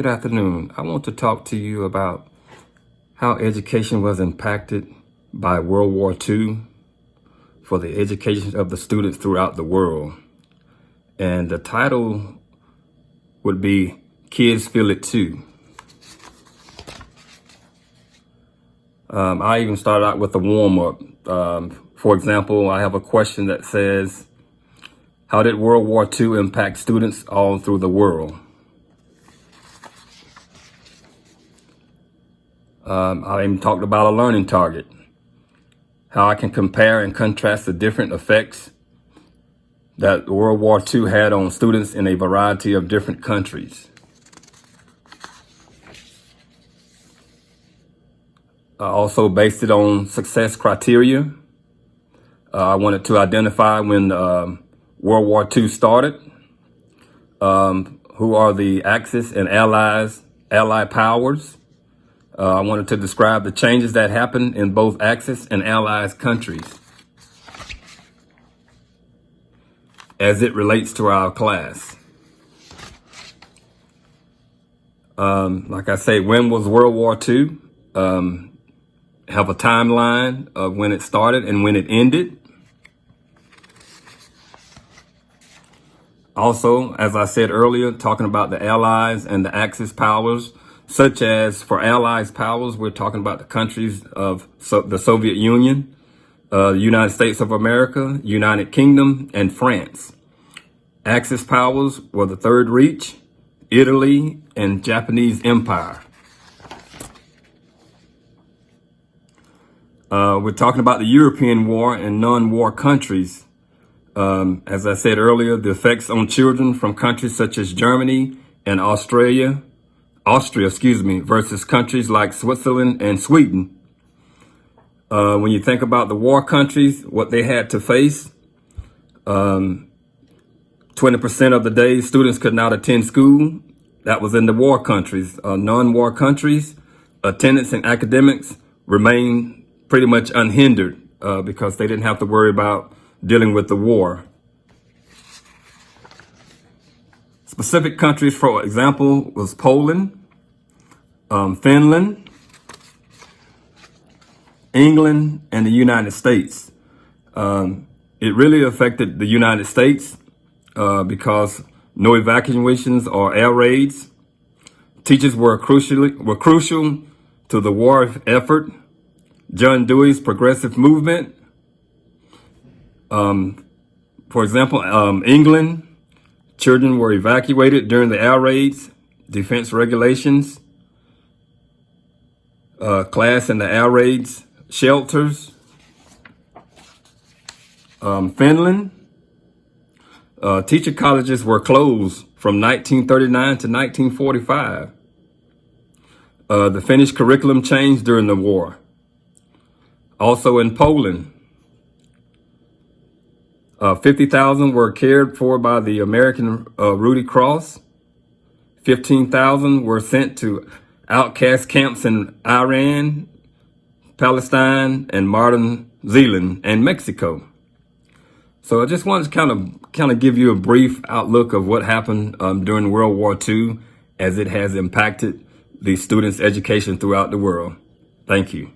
Good afternoon. I want to talk to you about how education was impacted by World War II for the education of the students throughout the world. And the title would be Kids Feel It Too. I even started out with a warm-up. For example, I have a question that says, how did World War II impact students all through the world? I even talked about a learning target, how I can compare and contrast the different effects that World War II had on students in a variety of different countries. I also based it on success criteria. I wanted to identify when World War II started, who are the Axis and Allied powers. I wanted to describe the changes that happened in both Axis and Allied countries as it relates to our class. Like I say, when was World War II? Have a timeline of when it started and when it ended. Also, as I said earlier, talking about the Allies and the Axis powers, such as for Allied powers, we're talking about the countries of the Soviet Union, the United States of America, United Kingdom, and France. Axis powers were the Third Reich, Italy, and Japanese Empire. We're talking about the European war and non-war countries. As I said earlier, the effects on children from countries such as Germany and Austria, versus countries like Switzerland and Sweden. When you think about the war countries, what they had to face, 20% of the days students could not attend school. That was in the war countries. Non-war countries, attendance and academics remained pretty much unhindered because they didn't have to worry about dealing with the war. Specific countries, for example, was Poland, Finland, England, and the United States. It really affected the United States because no evacuations or air raids. Teachers were crucial to the war effort. John Dewey's progressive movement. For example, England, children were evacuated during the air raids, defense regulations, class in the air raids, shelters. Finland, teacher colleges were closed from 1939 to 1945. The Finnish curriculum changed during the war. Also in Poland, 50,000 were cared for by the American Red Cross. 15,000 were sent to outcast camps in Iran, Palestine, and modern Zealand and Mexico. So I just wanted to kind of give you a brief outlook of what happened during World War II as it has impacted the students' education throughout the world. Thank you.